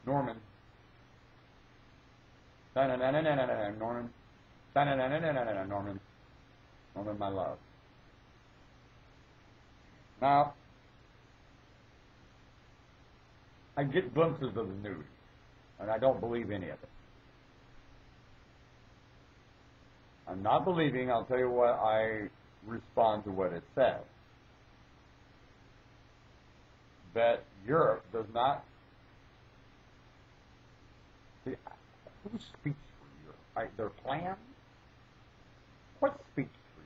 Norman. Norman. Norman. Norman, my love. Now, I get glimpses of the news, and I don't believe any of it. I'm not believing. I'll tell you what, I respond to what it says. That Europe does not. See, who speaks for Europe? Their plan? What speaks for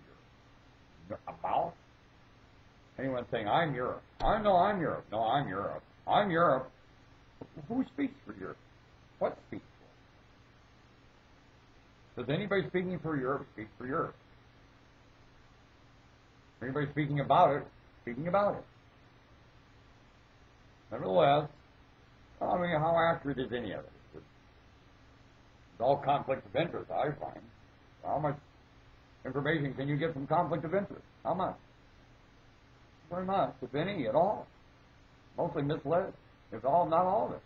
Europe? A mouth? Anyone saying, I'm Europe. I'm Europe. No, I'm Europe. I'm Europe. Who speaks for Europe? What speaks for? Does anybody speaking for Europe speak for Europe? Anybody speaking about it, speaking about it. Nevertheless, I mean, how accurate is any of it? It's all conflict of interest, I find. How much information can you get from conflict of interest? How much? Very much, if any, at all. Mostly misled, if all, not all of it.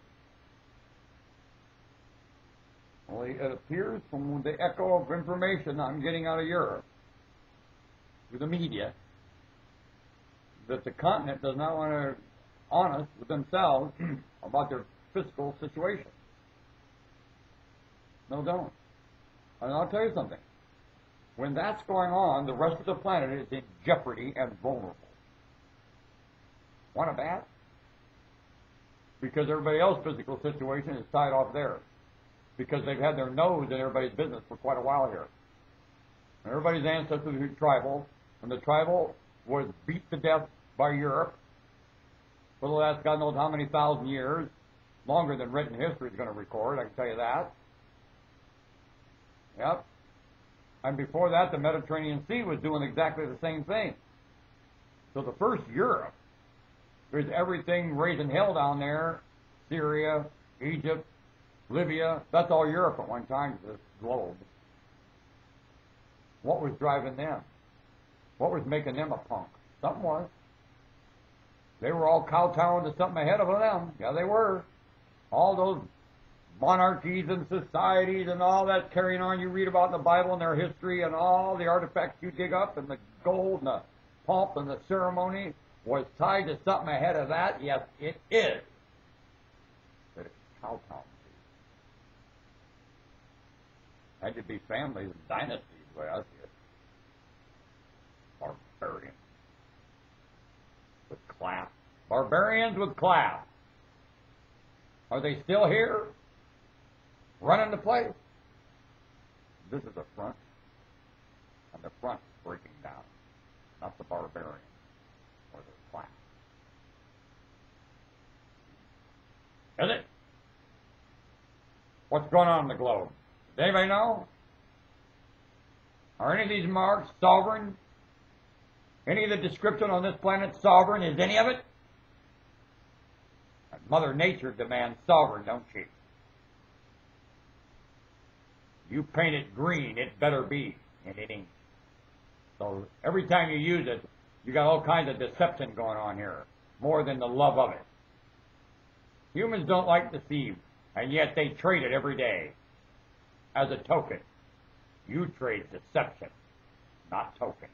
Well, it appears from the echo of information I'm getting out of Europe, through the media, that the continent does not want to be honest with themselves about their fiscal situation. No, don't. And I'll tell you something. When that's going on, the rest of the planet is in jeopardy and vulnerable. Want a bat? Because everybody else's physical situation is tied off there. Because they've had their nose in everybody's business for quite a while here. And everybody's ancestors were tribal, and the tribal was beat to death by Europe for the last God knows how many thousand years, longer than written history is going to record, I can tell you that. Yep. And before that, the Mediterranean Sea was doing exactly the same thing. So the first Europe, there's everything raising hell down there, Syria, Egypt, Libya, that's all Europe at one time, this globe. What was driving them? What was making them a punk? Something was. They were all kowtowing to something ahead of them. Yeah, they were. All those monarchies and societies and all that carrying on you read about in the Bible and their history and all the artifacts you dig up and the gold and the pomp and the ceremony was tied to something ahead of that. Yes, it is. But it's kowtowing. Had to be families and dynasties the way I see it. Barbarians. With class. Barbarians with class. Are they still here? Running the place? This is the front. And the front is breaking down. Not the barbarians or the class. Is it? What's going on in the globe? Does anybody know? Are any of these marks sovereign? Any of the description on this planet sovereign? Is any of it? Mother Nature demands sovereign, don't she? You paint it green, it better be, and it ain't. So every time you use it, you got all kinds of deception going on here, more than the love of it. Humans don't like deceive, and yet they trade it every day. As a token, you trade deception, not token.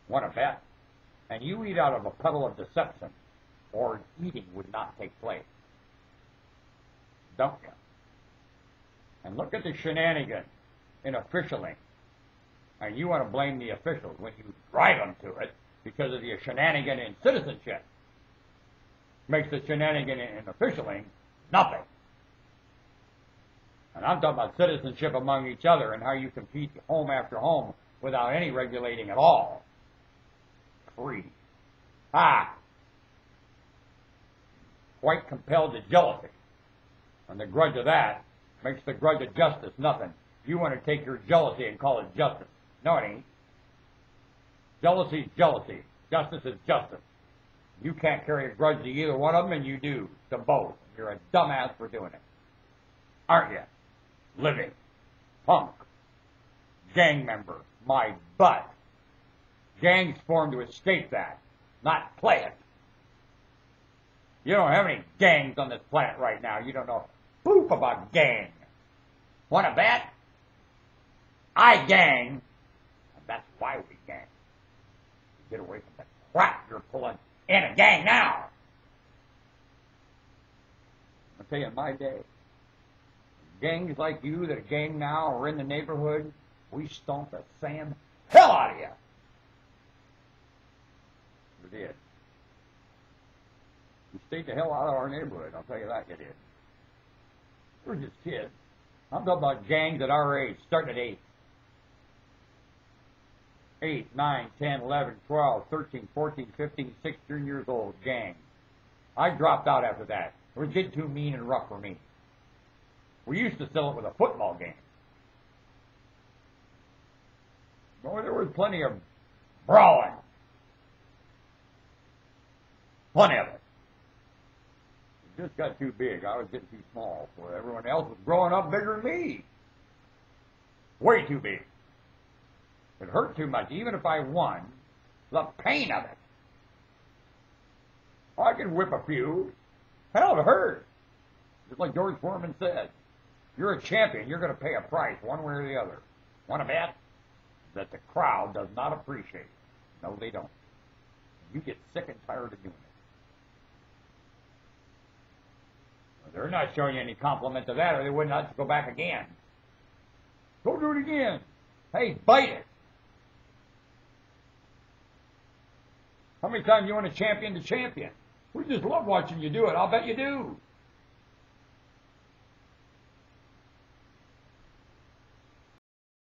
Want to bet? And you eat out of a puddle of deception, or eating would not take place. Don't you? And look at the shenanigans in officialing. And you want to blame the officials when you drive them to it because of the shenanigan in citizenship. Makes the shenanigan in officialing nothing. And I'm talking about citizenship among each other and how you compete home after home without any regulating at all. Free. Quite compelled to jealousy. And the grudge of that makes the grudge of justice nothing. You want to take your jealousy and call it justice. No, it ain't. Jealousy is jealousy. Justice is justice. You can't carry a grudge to either one of them, and you do to both. You're a dumbass for doing it. Aren't you? Living. Punk. Gang member. My butt. Gangs formed to escape that, not play it. You don't have any gangs on this planet right now. You don't know poop about gang. Want to bet? I gang, and that's why we gang. Get away from the crap you're pulling in a gang now. I'll tell you, in my day, gangs like you that are gang now or in the neighborhood, we stomped the sand hell out of you. We did. You stayed the hell out of our neighborhood, I'll tell you that you did. We're just kids. I'm talking about gangs at our age, starting at 8. 8, 9, 10, 11, 12, 13, 14, 15, 16 years old, gang. I dropped out after that. It was getting too mean and rough for me. We used to sell it with a football game. Boy, there was plenty of brawling. Plenty of it. It just got too big. I was getting too small. Where everyone else was growing up bigger than me. Way too big. It hurt too much. Even if I won, the pain of it. I could whip a few. Hell, it hurt. Just like George Foreman said. You're a champion. You're going to pay a price one way or the other. Want to bet? That the crowd does not appreciate. No, they don't. You get sick and tired of doing it. They're not showing you any compliment to that, or they wouldn't let you go back again. Go do it again. Hey, bite it. How many times you want to champion the champion? We just love watching you do it. I'll bet you do.